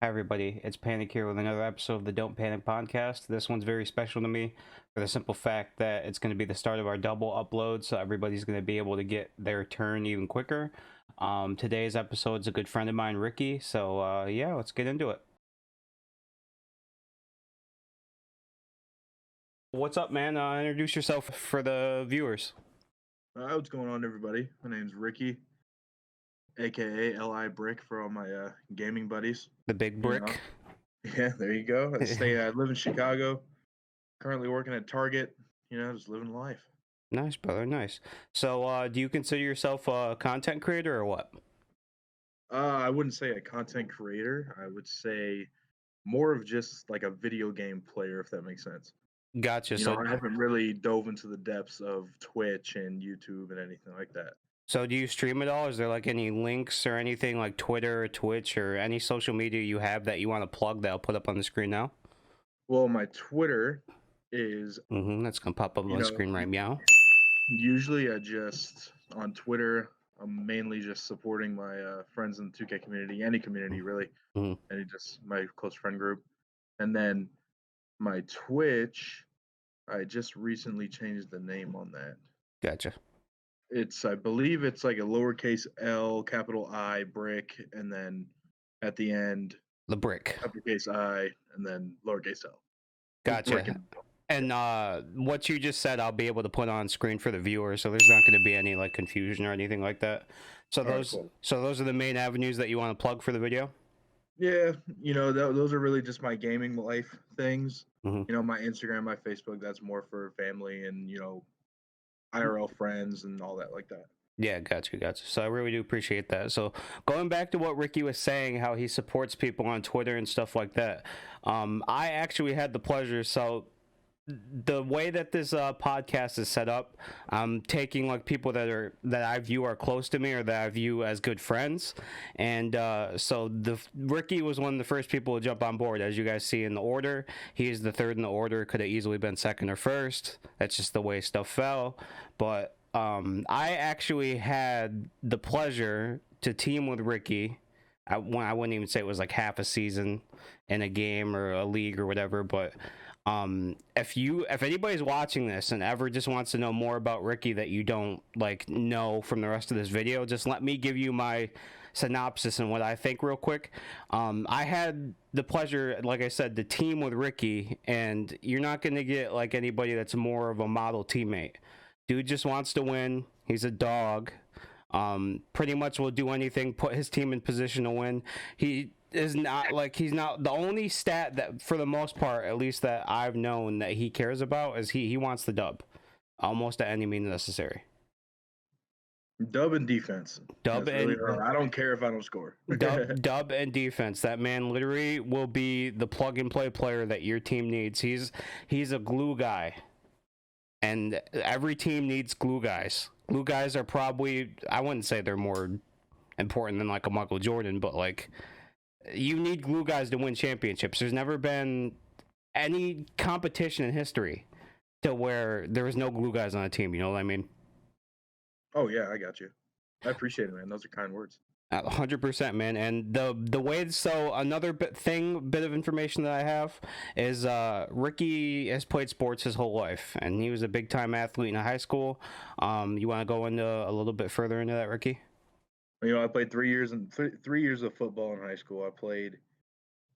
Hi everybody, it's Panic here with another episode of the Don't Panic podcast. This one's very special to me for the simple fact that it's going to be the start of our double upload, so everybody's going to be able to get their turn even quicker. Today's episode is a good friend of mine, Ricky, so yeah, let's get into it. What's up, man? Introduce yourself for the viewers. What's going on, everybody? My name's Ricky, aka Li Brick for all my gaming buddies. The big You brick. Yeah, there you go. I live in Chicago. Currently working at Target. Just living life. Nice, brother, nice. So, do you consider yourself a content creator or what? I wouldn't say a content creator. I would say more of just like a video game player, if that makes sense. Gotcha. I haven't really dove into the depths of Twitch and YouTube and anything like that. So do you stream it all? Is there like any links or anything like Twitter or Twitch or any social media you have that you want to plug that I'll put up on the screen now? Well, my Twitter is That's gonna pop up on the screen right now. usually on Twitter, I'm mainly just supporting my friends in the 2K community, any community really, and just my close friend group. And then my Twitch, I just recently changed the name on that. Gotcha. I believe it's like a lowercase L, capital I, brick, and then at the end, The brick. uppercase I, and then lowercase L. Gotcha. And what you just said, I'll be able to put on screen for the viewers, so there's not going to be any like confusion or anything like that. So those are the main avenues that you want to plug for the video. Yeah, those are really just my gaming life things. My Instagram, my Facebook, that's more for family and IRL friends and all that like that. Yeah, gotcha. So I really do appreciate that. So going back to what Ricky was saying, how he supports people on Twitter and stuff like that. I actually had the pleasure. So the way that this podcast is set up, I'm taking like people that I view are close to me or that I view as good friends, and so Ricky was one of the first people to jump on board. As you guys see in the order, he's the third in the order. Could have easily been second or first. That's just the way stuff fell. But I actually had the pleasure to team with Ricky. I wouldn't even say it was like half a season in a game or a league or whatever, but if anybody's watching this and ever just wants to know more about Ricky that you don't like know from the rest of this video, just let me give you my synopsis and what I think real quick. I had the pleasure, like I said, to team with Ricky, and you're not going to get like anybody that's more of a model teammate. Dude just wants to win. He's a dog. Pretty much will do anything, put his team in position to win. He's not the only stat that, for the most part, at least that I've known, that he cares about is he wants the dub, almost at any means necessary. Dub and defense. I don't care if I don't score. Dub and defense. That man literally will be the plug and play player that your team needs. He's a glue guy, and every team needs glue guys. Glue guys are probably, I wouldn't say they're more important than like a Michael Jordan, but like, you need glue guys to win championships. There's never been any competition in history to where there was no glue guys on a team. You know what I mean? Oh yeah, I got you. I appreciate it, man. Those are kind words. 100%, man. And the way, so another bit of information that I have is Ricky has played sports his whole life, and he was a big time athlete in high school. You want to go into a little bit further into that, Ricky? I played 3 years of football in high school. I played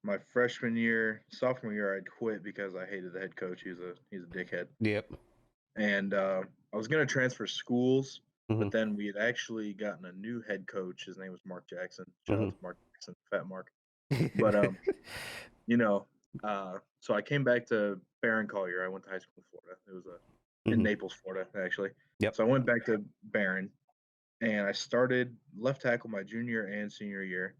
my freshman year, sophomore year. I'd quit because I hated the head coach. He's a dickhead. Yep. And I was gonna transfer schools. But then we had actually gotten a new head coach. His name was Mark Jackson. Shout out to Mark Jackson, Fat Mark. But so I came back to Barron Collier. I went to high school in Florida. It was in Naples, Florida, actually. Yep. So I went back to Barron, and I started left tackle my junior and senior year.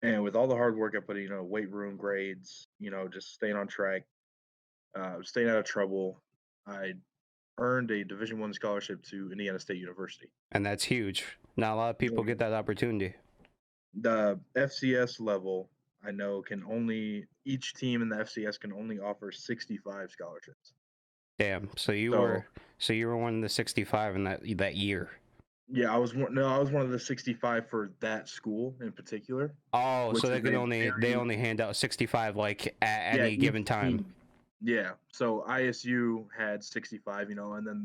And with all the hard work I put in, weight room grades, just staying on track, staying out of trouble, I earned a Division I scholarship to Indiana State University. And that's huge. Not a lot of people get that opportunity. The FCS level, I know, each team in the FCS can only offer 65 scholarships. Damn. So you were one of the 65 in that year. Yeah, I was one. No, I was one of the 65 for that school in particular, Oh, so which is a they very, only hand out 65 like at yeah, any each given time. team. Yeah, so ISU had 65, and then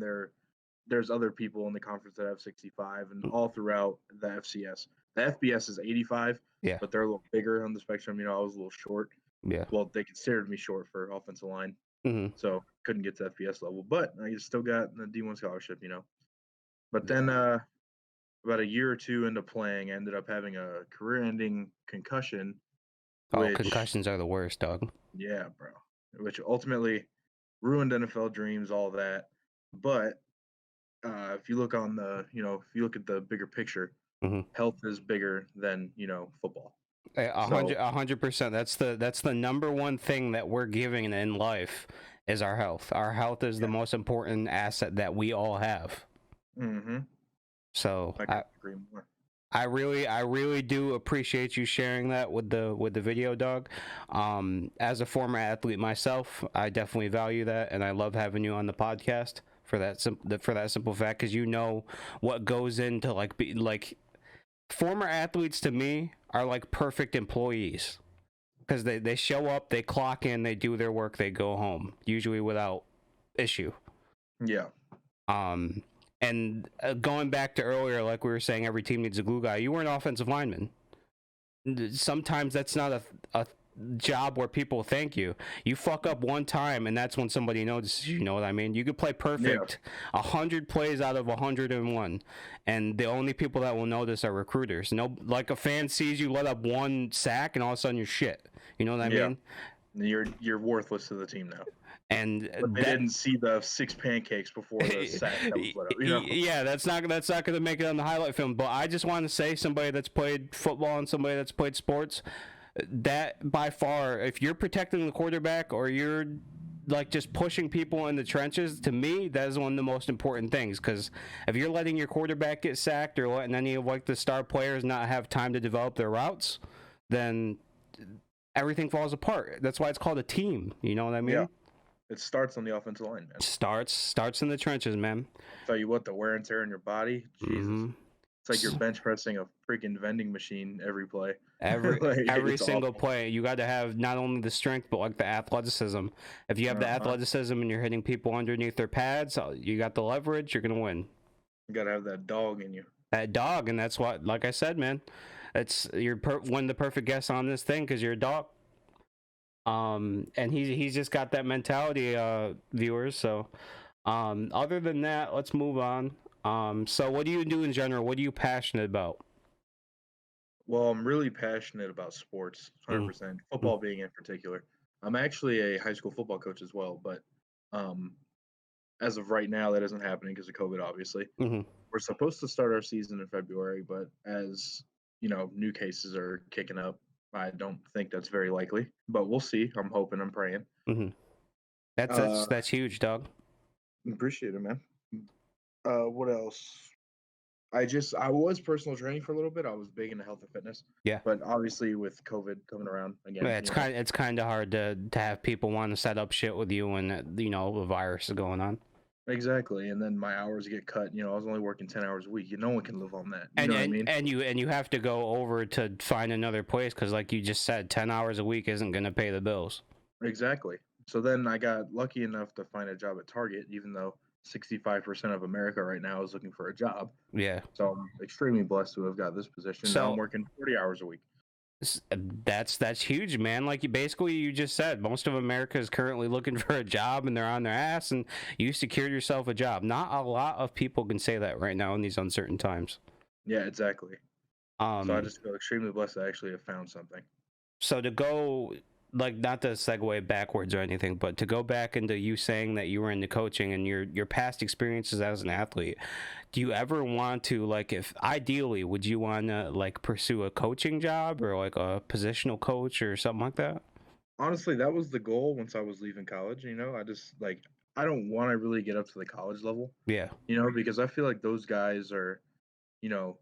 there's other people in the conference that have 65, and all throughout the FCS. The FBS is 85, Yeah, but they're a little bigger on the spectrum. I was a little short. yeah. Well, they considered me short for offensive line, Hmm. so couldn't get to FBS level, but I still got the D1 scholarship. But then Yeah. about a year or two into playing, I ended up having a career-ending concussion, Oh, which, concussions are the worst, dog. yeah, bro, which ultimately ruined NFL dreams, all that. But if you look if you look at the bigger picture, Hmm. health is bigger than football. A So 100%. That's the number one thing that we're giving in life is our health. Our health is the yeah, most important asset that we all have. hmm So I couldn't agree more. I really do appreciate you sharing that with the video, dog. As a former athlete myself, I definitely value that, and I love having you on the podcast for that simple fact, because you know what goes into like former athletes to me are like perfect employees because they show up, they clock in, they do their work, they go home, usually without issue. Yeah, Um, and going back to earlier, like we were saying, every team needs a glue guy. You were an offensive lineman. Sometimes that's not a job where people thank you. You fuck up one time, and that's when somebody notices. You know what I mean? You could play yeah, perfect 100 plays out of 101, and the only people that will notice are recruiters. No, like a fan sees you let up one sack, and all of a sudden you're shit. You know what I yeah. mean? You're worthless to the team now. And But they that didn't see the 6 pancakes before the sack that was let up. yeah, that's not going to make it on the highlight film. But I just want to say, somebody that's played football and somebody that's played sports, that by far, if you're protecting the quarterback or you're like just pushing people in the trenches, to me that is one of the most important things. Because if you're letting your quarterback get sacked or letting any of like the star players not have time to develop their routes, then everything falls apart. That's why it's called a team. You know what I Yeah, mean? it starts on the offensive line, man. Starts in the trenches, man. I'll tell you what, the wear and tear in your body, Jesus. Hmm. It's like you're bench pressing a freaking vending machine every play. Every Like, every it's single awful. play, you got to have not only the strength but like the athleticism. If you have the Uh-huh. athleticism and you're hitting people underneath their pads, you got the leverage. You're gonna win. You gotta have that dog in you. That dog, and that's what, like I said, man, it's you're one of the perfect guests on this thing because you're a dog. And he's just got that mentality, viewers. So, other than that, let's move on. So what do you do in general? What are you passionate about? Well, I'm really passionate about sports, Mm, 100%. mm, Football being in particular. I'm actually a high school football coach as well, but um, as of right now, that isn't happening because of COVID, obviously. mm-hmm. We're supposed to start our season in February, but as new cases are kicking up, I don't think that's very likely. But we'll see. I'm hoping, I'm praying. Mm-hmm. That's Uh, that's huge, dog. appreciate it, man. What else? I was personal training for a little bit. I was big into health and fitness, Yeah. but obviously with COVID coming around again, Yeah, it's kind of hard to have people want to set up shit with you when the virus is going on. exactly. And then my hours get cut. I was only working 10 hours a week. No one can live on that. You And know what I and mean? and you have to go over to find another place because, like you just said, 10 hours a week isn't gonna pay the bills. Exactly. So then I got lucky enough to find a job at Target, even though 65% of America right now is looking for a job. Yeah. So I'm extremely blessed to have got this position. Now I'm So working 40 hours a week. that's huge, man. Like you just said, most of America is currently looking for a job and they're on their ass, and you secured yourself a job. Not a lot of people can say that right now in these uncertain times. Yeah, exactly. So I Um, just feel extremely blessed to actually have found something. so to go, like, not to segue backwards or anything, but to go back into you saying that you were into coaching and your past experiences as an athlete, do you ever want to, like, if ideally would you want to like pursue a coaching job or like a positional coach or something like that? Honestly, that was the goal once I was leaving college. I just I don't want to really get up to the college level, Yeah. because I feel like those guys are, you know,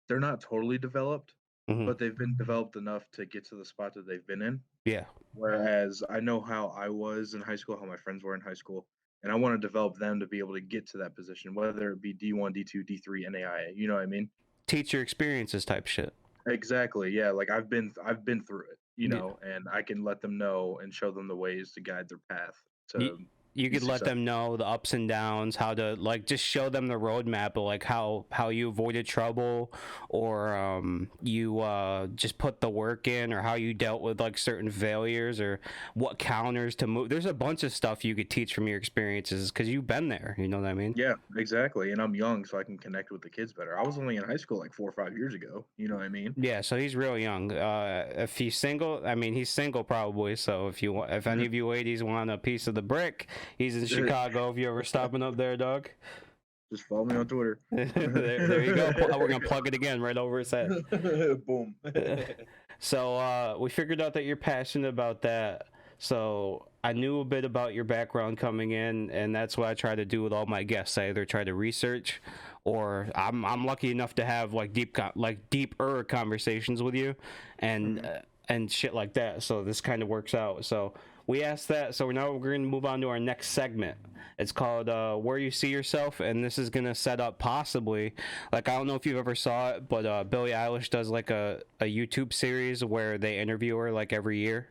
they're not totally developed, Hmm. but they've been developed enough to get to the spot that they've been in. Yeah. Whereas I know how I was in high school, how my friends were in high school, and I want to develop them to be able to get to that position, whether it be D1, D2, D3, NAIA. You know what I mean? Teacher experiences type shit. Exactly. Yeah. Like I've been through it, Yeah. and I can let them know and show them the ways to guide their path You, to you be could let successful. them know the ups and downs, how to like just show them the roadmap of like how you avoided trouble, or you just put the work in, or how you dealt with like certain failures, or what counters to move. There's a bunch of stuff you could teach from your experiences because you've been there. You know what I mean? Yeah, exactly. And I'm young, so I can connect with the kids better. I was only in high school like 4 or 5 years ago. You know what I mean? Yeah, so he's real young. If he's single, I mean, he's single probably. So if any of you ladies want a piece of the brick, he's in Chicago. If you ever stopping up there, dog, Just follow me on Twitter. there you go. We're gonna plug it again right over his head. Boom. So we figured out that you're passionate about that. So I knew a bit about your background coming in, and that's what I try to do with all my guests. I either try to research, or I'm lucky enough to have like deeper conversations with you, and Mhm. and shit like that. So this kind of works out. So we asked that. So now we're gonna move on to our next segment. It's called "Where You See Yourself," and this is gonna set up possibly, like, I don't know if you've ever saw it, but Billie Eilish does like a YouTube series where they interview her like every year,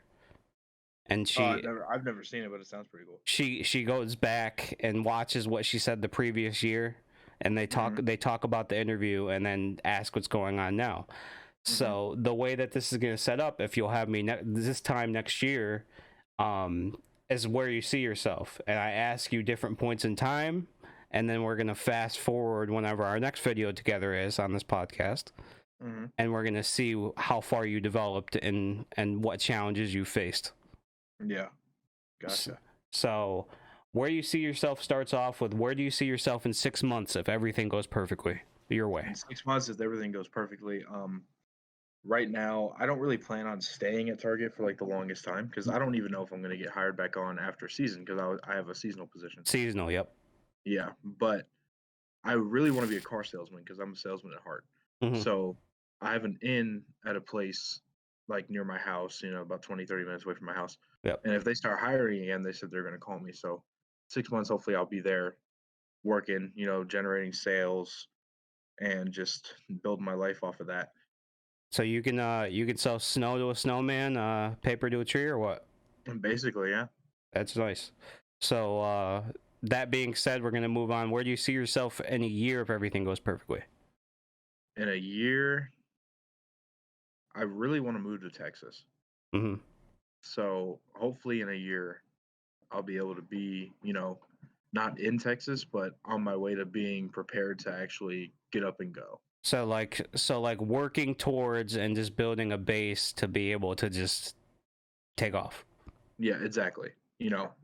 and Oh, I've never seen it, but it sounds pretty cool. she goes back and watches what she said the previous year, and Hmm. they talk about the interview and then ask what's going on now. Hmm. So the way that this is going to set up, if you'll have me this time next year, um, is where you see yourself, and I ask you different points in time, and then we're going to fast forward whenever our next video together is on this podcast, Hmm. and we're going to see how far you developed and what challenges you faced. Yeah, S- gotcha. So, where you see yourself starts off with, where do you see yourself in 6 months if everything goes perfectly your way? In 6 months, if everything goes perfectly, right now, I don't really plan on staying at Target for like the longest time because I don't even know if I'm going to get hired back on after season because I have a seasonal position. Seasonal, yep. Yeah, but I really want to be a car salesman because I'm a salesman at heart. Hmm. So I have an inn at a place like near my house, about 20, 30 minutes away from my house. Yep. And if they start hiring again, they said they're going to call me. So 6 months, hopefully, I'll be there working, generating sales and just building my life off of that. So you can sell snow to a snowman, paper to a tree, or what? And basically, yeah, That's nice. So that being said, we're gonna move on. Where do you see yourself in a year if everything goes perfectly? in a year, I really want to move to Texas. Hmm. So hopefully, in a year, I'll be able to be, not in Texas, but on my way to being prepared to actually get up and go. So like working towards and just building a base to be able to just take off. Yeah, exactly.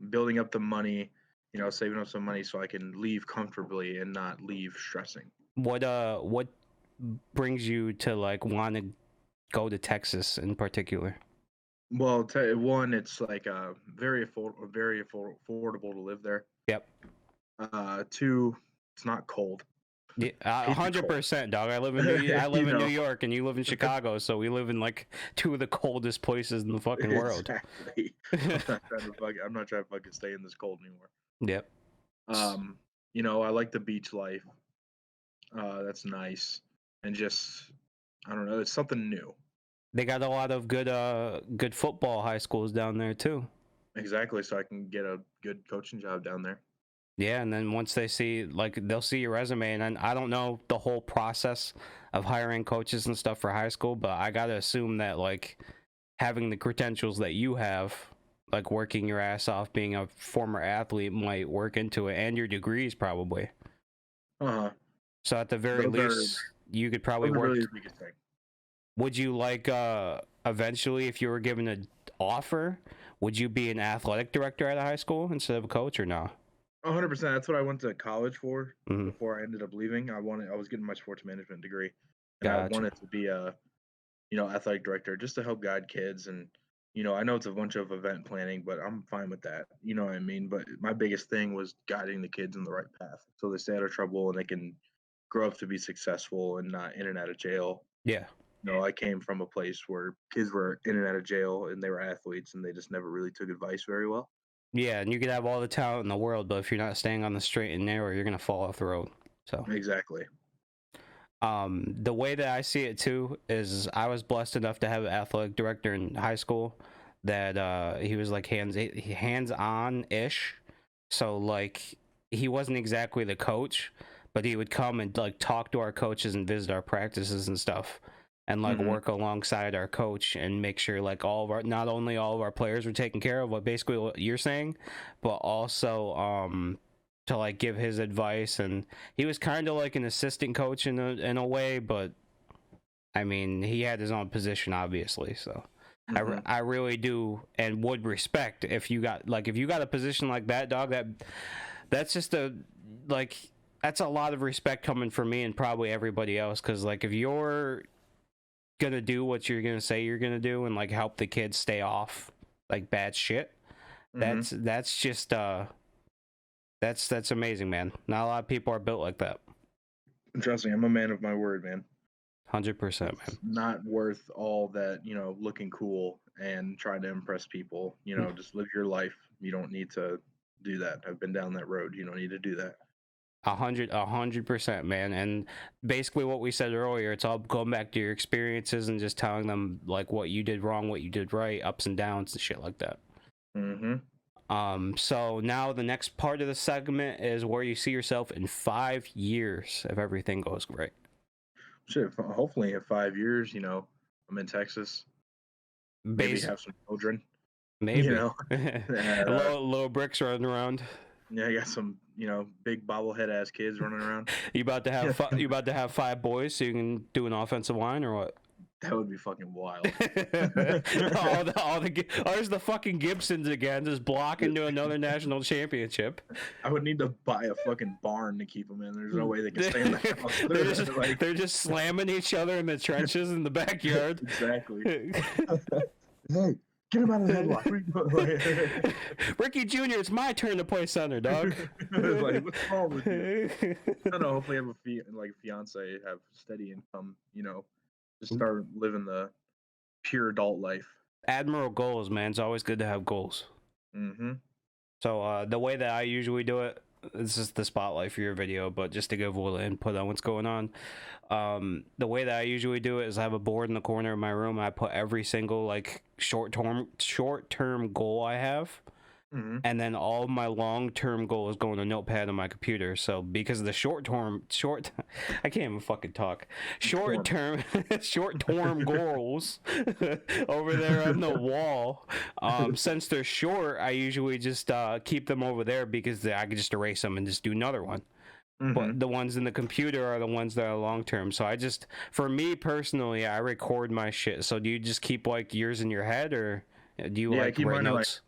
Building up the money, saving up some money so I can leave comfortably and not leave stressing. What brings you to like want to go to Texas in particular? Well, one, it's like affordable to live there. Yep. Two, it's not cold. Yeah, I hate the cold. 100%, dog. I live you in New know, York, and you live in Chicago, so we live in like two of the coldest places in the fucking world. exactly. I'm not trying to fucking stay in this cold anymore. Yep. Um, I like the beach life. That's nice, and just I don't know, it's something new. They got a lot of good football high schools down there too. Exactly, so I can get a good coaching job down there. Yeah, and then once they see, like, they'll see your resume, and then I don't know the whole process of hiring coaches and stuff for high school, but I gotta assume that like having the credentials that you have, like working your ass off, being a former athlete, might work into it, and your degrees probably. Uh-huh. So at the very Those are least, you could probably those are really work. the biggest thing. Would you like eventually, if you were given an offer, would you be an athletic director at a high school instead of a coach, or no? 100%. That's what I went to college for Mm-hmm. before I ended up leaving. I was getting my sports management degree, and I Gotcha. wanted to be a, athletic director just to help guide kids. And, I know it's a bunch of event planning, but I'm fine with that. You know what I mean? But my biggest thing was guiding the kids in the right path so they stay out of trouble and they can grow up to be successful and not in and out of jail. Yeah. I came from a place where kids were in and out of jail and they were athletes and they just never really took advice very well. Yeah, and you could have all the talent in the world, but if you're not staying on the straight and narrow, you're gonna fall off the road. So Exactly. the way that I see it too is I was blessed enough to have an athletic director in high school that he was like hands on ish. So like he wasn't exactly the coach, but he would come and like talk to our coaches and visit our practices and stuff, and like Mm-hmm. work alongside our coach and make sure like all of our, not only all of our players were taken care of, what basically what you're saying, but also to like give his advice. And he was kind of like an assistant coach in a way, but I mean he had his own position obviously. So Mm-hmm. I really do and would respect if you got like, if you got a position like that, dog, that's just a like, that's a lot of respect coming from me and probably everybody else, because like if you're gonna do what you're gonna say you're gonna do and like help the kids stay off like bad shit, Mm-hmm. that's just that's amazing, man. Not a lot of people are built like that. Trust me, I'm a man of my word, man. 100%, It's man. not worth all that, looking cool and trying to impress people. Just live your life. You don't need to do that. I've been down that road. You don't need to do that. 100%, man. And basically what we said earlier, it's all going back to your experiences and just telling them like what you did wrong, what you did right, ups and downs and shit like that. Mm-hmm. So now the next part of the segment is where you see yourself in 5 years if everything goes great. Shit, hopefully in 5 years, I'm in Texas. Maybe Base, have some children. You maybe. know, Little bricks running around. yeah, I got some, big bobblehead ass kids running around. You about to have you about to have 5 boys so you can do an offensive line or what? That would be fucking wild. There's the fucking Gibsons again, just blocking to another national championship. I would need to buy a fucking barn to keep them in. There's no way they can stay in the house. They're just slamming each other in the trenches in the backyard. Exactly. Hey, get him out of the headlock. Ricky Jr., it's my turn to play center, dog. Like, what's wrong with you? I don't know. Hopefully, have a fiance, have steady income. Just start living the pure adult life. Admiral goals, man. It's always good to have goals. Mm-hmm. So the way that I usually do it, this is the spotlight for your video, but just to give a little input on what's going on. The way that I usually do it is I have a board in the corner of my room. I put every single like short term goal I have. Mm-hmm. And then all of my long-term goals go in a notepad on my computer. So because of the I can't even fucking talk. Short-term goals over there on the wall. Since they're short, I usually just keep them over there because I can just erase them and just do another one. Mm-hmm. But the ones in the computer are the ones that are long-term. So for me personally, I record my shit. So do you just keep like yours in your head, or do you like write notes?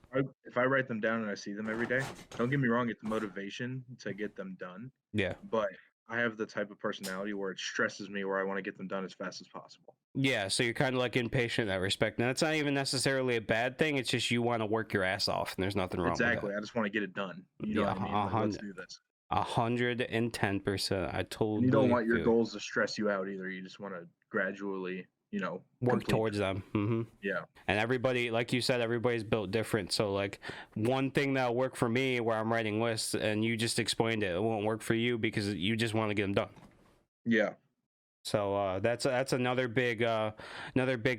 If I write them down and I see them every day, don't get me wrong, it's motivation to get them done. Yeah. But I have the type of personality where it stresses me, where I want to get them done as fast as possible. Yeah, so you're kind of like impatient in that respect. And that's not even necessarily a bad thing. It's just you want to work your ass off, and there's nothing wrong with that. Exactly. I just want to get it done. You know what I mean? Like, let's do this. 110%. I totally. And you don't want your goals to stress you out either. You just want to gradually, work towards them. Mm-hmm. Yeah. And everybody, like you said, everybody's built different. So like one thing that'll work for me where I'm writing lists and you just explained it won't work for you because you just want to get them done. Yeah. So that's another big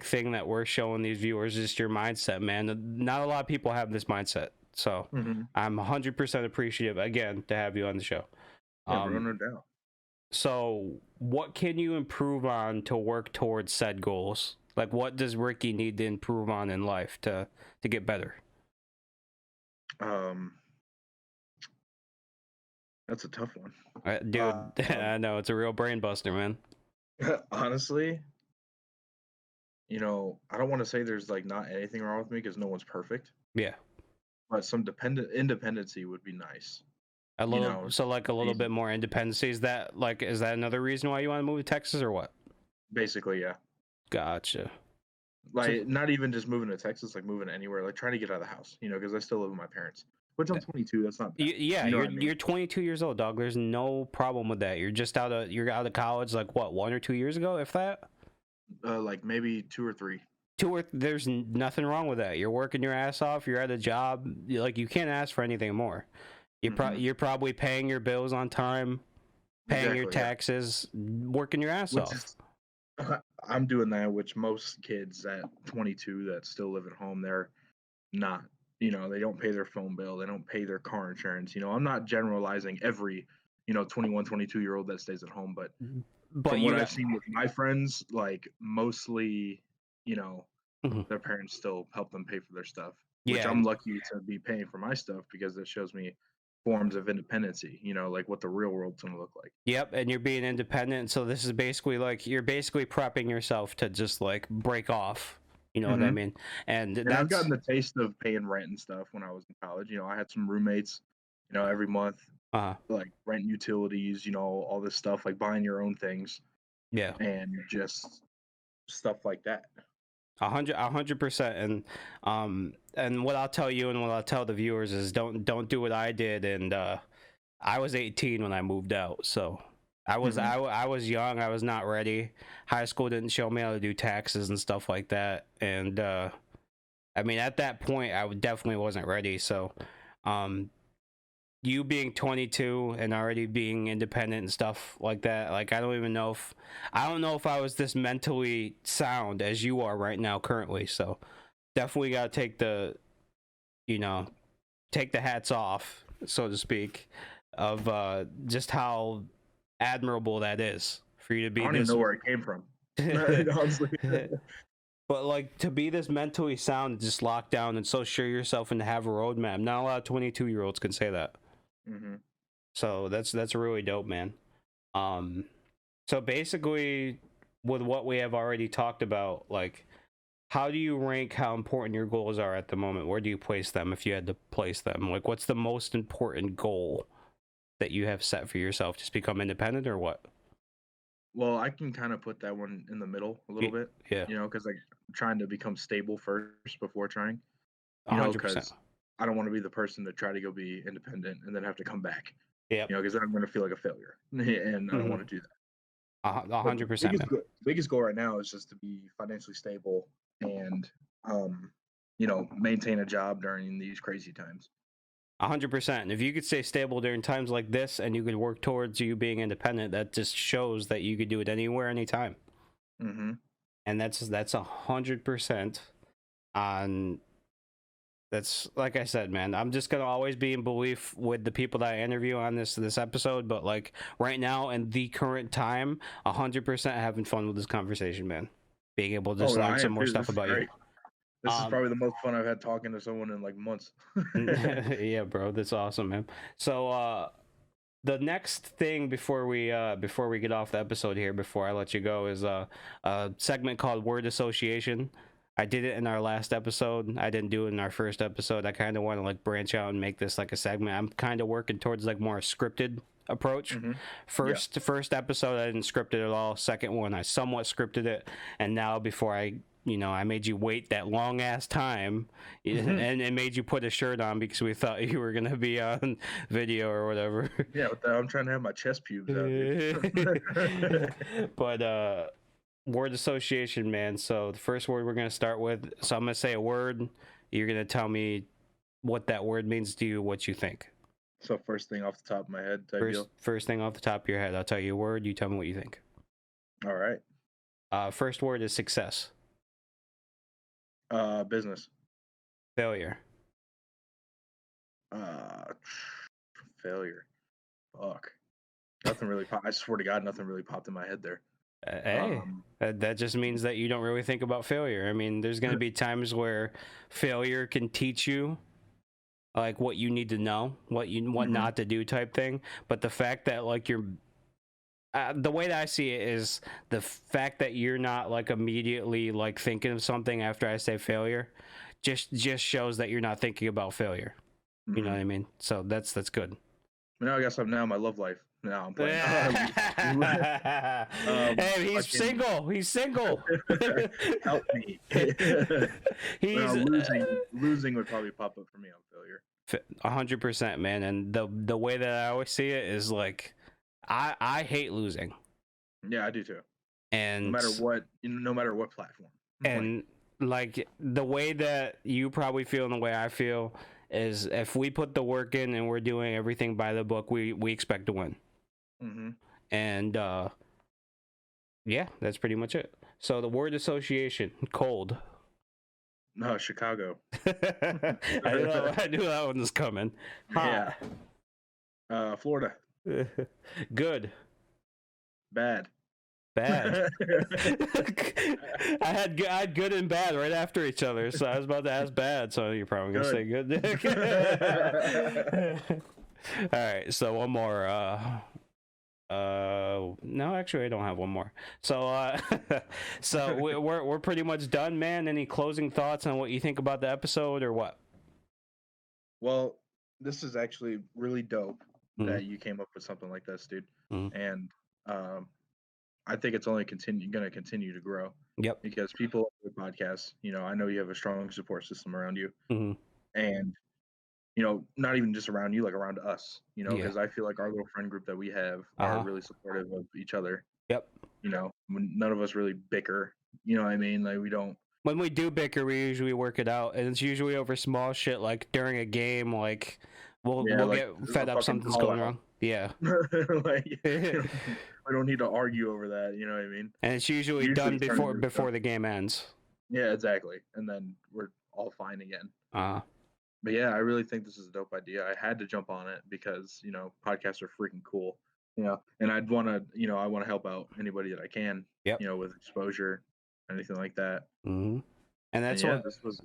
thing that we're showing these viewers, is your mindset, man. Not a lot of people have this mindset. So I'm 100% appreciative again to have you on the show. Yeah, no doubt. So what can you improve on to work towards said goals? Like, what does Ricky need to improve on in life to get better? That's a tough one. Dude, I know, it's a real brain buster, man. Honestly, I don't want to say there's like not anything wrong with me because no one's perfect. Yeah. But some independency would be nice. A little bit more independency. Is that another reason why you want to move to Texas or what? Basically, yeah. Gotcha. Like, not even just moving to Texas, like moving anywhere, like trying to get out of the house, because I still live with my parents. Which I'm 22. That's not bad. Yeah, you're 22 years old, dog. There's no problem with that. You're out of college, like what, 1 or 2 years ago, if that. Like maybe 2 or 3. there's nothing wrong with that. You're working your ass off. You're at a job. Like, you can't ask for anything more. You're probably paying your bills on time, paying your taxes, working your ass off. I'm doing that, which most kids at 22 that still live at home, they're not. They don't pay their phone bill. They don't pay their car insurance. I'm not generalizing every, 21, 22-year-old that stays at home, but from what I've seen with my friends, like mostly, their parents still help them pay for their stuff, which I'm lucky to be paying for my stuff because it shows me forms of independency, like what the real world's gonna look like. Yep, and you're being independent, so this is basically like you're basically prepping yourself to just like break off. You know what I mean? And I've gotten the taste of paying rent and stuff when I was in college. I had some roommates, every month, like rent, utilities, all this stuff, like buying your own things. Yeah. And just stuff like that. 100%. And what I'll tell you and what I'll tell the viewers is don't do what I did. And I was 18 when I moved out, so I was I was young. I was not ready. High school didn't show me how to do taxes and stuff like that. And I mean, at that point, I definitely wasn't ready. So, you being 22 and already being independent and stuff like that, like I don't know if I was this mentally sound as you are right now currently. So, definitely got to take the hats off, so to speak, of just how admirable that is for you to be. I don't even know where it came from. Honestly. But like, to be this mentally sound, just locked down and so sure yourself and to have a roadmap. Not a lot of 22-year-olds can say that. So that's really dope, man. So basically, with what we have already talked about, like, how do you rank how important your goals are at the moment? Where do you place them if you had to place them? Like, what's the most important goal that you have set for yourself? Just become independent, or what? Well, I can kind of put that one in the middle a little bit. Yeah. Because like I'm trying to become stable first before trying. 100%. I don't want to be the person to try to go be independent and then have to come back. Yeah. Because then I'm going to feel like a failure, and I don't want to do that. 100%. Biggest goal right now is just to be financially stable and maintain a job during these crazy times. 100%. If you could stay stable during times like this and you could work towards you being independent, that just shows that you could do it anywhere, anytime. And that's 100% on. That's, like I said, man, I'm just gonna always be in belief with the people that I interview on this episode, but like right now in the current time, 100% having fun with this conversation, man. Being able to just learn some more stuff about you. This is probably the most fun I've had talking to someone in like months. Yeah, bro, that's awesome, man. So the next thing before we get off the episode here, before I let you go, is a segment called Word Association. I did it in our last episode. I didn't do it in our first episode. I kind of want to like branch out and make this like a segment. I'm kind of working towards like more scripted approach. First episode I didn't script it at all. Second one I somewhat scripted it, and now before I made you wait that long ass time and made you put a shirt on because we thought you were gonna be on video or whatever. Yeah, I'm trying to have my chest pubes out. But word association, man. So the first word we're gonna start with. So I'm gonna say a word. You're gonna tell me what that word means to you, what you think. So first thing off the top of my head, first thing off the top of your head. I'll tell you a word. You tell me what you think. All right. First word is success. Business. Failure. Failure. Fuck. Nothing really. I swear to God, nothing really popped in my head there. Hey, that just means that you don't really think about failure. I mean, there's going to be times where failure can teach you like what you need to know, what not to do type thing. But the fact that like you're the way that I see it is the fact that you're not like immediately like thinking of something after I say failure just shows that you're not thinking about failure. You know what I mean? So that's good. Now I guess I'm now in my love life. Now I'm playing. Hey, he's single. He's single. Help me. Losing would probably pop up for me on failure. 100%, man. And the way that I always see it is like I hate losing. Yeah, I do too. And no matter what platform. And like the way that you probably feel and the way I feel is if we put the work in and we're doing everything by the book, we expect to win. Mm-hmm. And yeah, that's pretty much it. So the word association, cold. No, Chicago. I knew that one was coming. Hot. Yeah. Florida. Good. Bad. Bad. I had good and bad right after each other, so I was about to ask bad. So you're probably gonna say good. All right, so one more. No, actually, I don't have one more. So, so we're pretty much done, man. Any closing thoughts on what you think about the episode, or what? Well, this is actually really dope that you came up with something like this, dude. And I think it's only going to continue to grow. Yep. Because people with podcasts, I know you have a strong support system around you, and not even just around you, like around us. Because I feel like our little friend group that we have are really supportive of each other. Yep. When none of us really bicker. You know what I mean? Like we don't. When we do bicker, we usually work it out, and it's usually over small shit, like during a game, like we'll like, get fed up something's going wrong. Yeah. Like, we don't need to argue over that. You know what I mean? And it's usually done before the game ends. Yeah, exactly. And then we're all fine again. But yeah, I really think this is a dope idea. I had to jump on it because podcasts are freaking cool. And I'd want to I want to help out anybody that I can. Yep. With exposure, anything like that. And that's what this was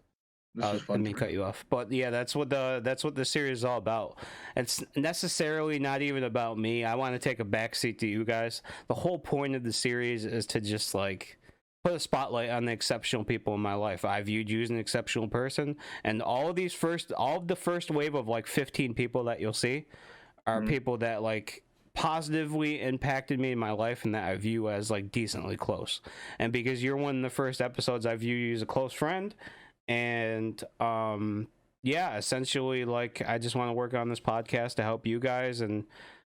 fun. Let me cut you off, but yeah, that's what the series is all about. It's necessarily not even about me. I want to take a backseat to you guys. The whole point of the series is to just like put a spotlight on the exceptional people in my life. I viewed you as an exceptional person, and all of the first wave of like 15 people that you'll see are people that like positively impacted me in my life and that I view as like decently close. And because you're one of the first episodes, I view you as a close friend. And yeah, essentially, like, I just want to work on this podcast to help you guys, and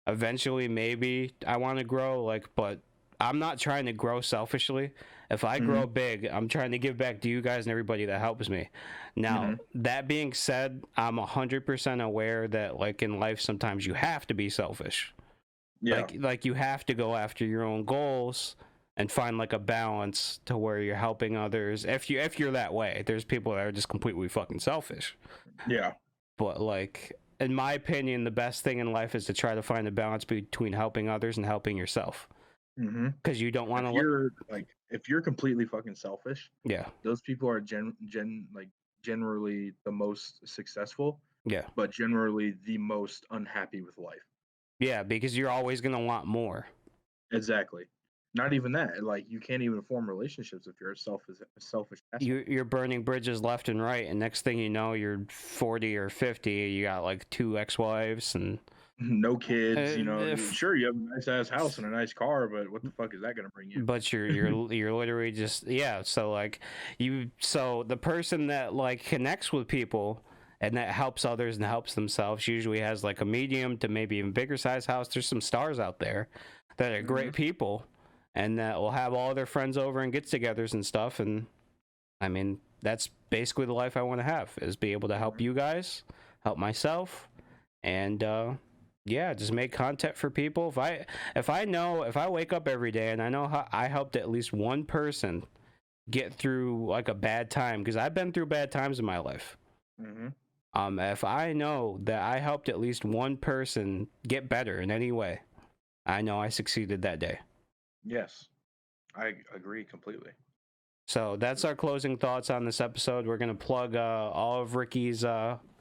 eventually maybe I want to grow, like, but I'm not trying to grow selfishly. If I grow big, I'm trying to give back to you guys and everybody that helps me. Now, that being said, I'm 100% aware that, like, in life sometimes you have to be selfish. Yeah. Like you have to go after your own goals and find like a balance to where you're helping others. If you're that way, there's people that are just completely fucking selfish. Yeah. But like, in my opinion, the best thing in life is to try to find a balance between helping others and helping yourself. Because you don't want to if you're completely fucking selfish. Yeah. Those people are generally the most successful. Yeah. But generally the most unhappy with life. Yeah, because you're always gonna want more. Exactly. Not even that. Like, you can't even form relationships if you're a selfish asshole. You're burning bridges left and right, and next thing you know, you're 40 or 50. You got like 2 ex-wives and no kids. Sure, you have a nice ass house and a nice car, but what the fuck is that gonna bring you? But you're literally just So like so the person that like connects with people and that helps others and helps themselves usually has like a medium to maybe even bigger size house. There's some stars out there that are great people and that will have all their friends over and get-togethers and stuff. And I mean, that's basically the life I want to have, is be able to help you guys, help myself, and yeah, just make content for people. If I wake up every day and I know how I helped at least one person get through like a bad time, because I've been through bad times in my life. If I know that I helped at least one person get better in any way, I know I succeeded that day. Yes, I agree completely. So that's our closing thoughts on this episode. We're going to plug all of Ricky's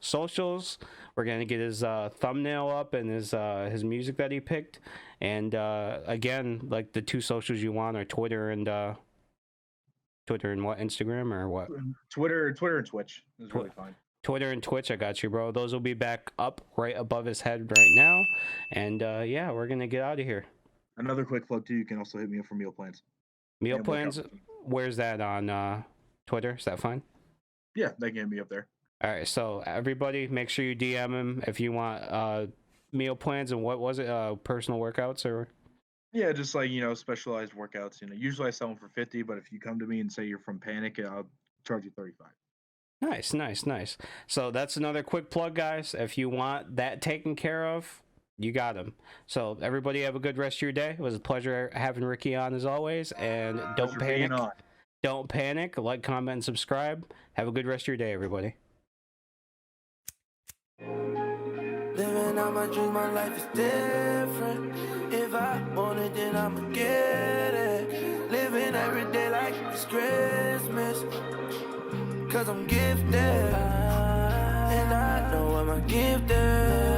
socials. We're going to get his thumbnail up and his music that he picked. And again, like the 2 socials you want are Twitter and what? Instagram or what? Twitter and Twitch is really fine. Twitter and Twitch, I got you, bro. Those will be back up right above his head right now. And yeah, we're going to get out of here. Another quick plug too, you can also hit me up for meal plans. Meal plans? Where's that on Twitter? Is that fine? Yeah, they can hit me up there. All right, so everybody, make sure you DM him if you want meal plans. And what was it? Personal workouts or? Yeah, just like specialized workouts. Usually I sell them for $50, but if you come to me and say you're from Panek, I'll charge you 35. Nice, nice, nice. So that's another quick plug, guys. If you want that taken care of, you got him. So everybody have a good rest of your day. It was a pleasure having Ricky on as always. And don't panic. Don't panic. Like, comment, and subscribe. Have a good rest of your day, everybody. Living out my dreams, my life is different. If I want it, then I'ma get it. Living every day like it's Christmas. Cause I'm gifted, and I know I'm a gifted.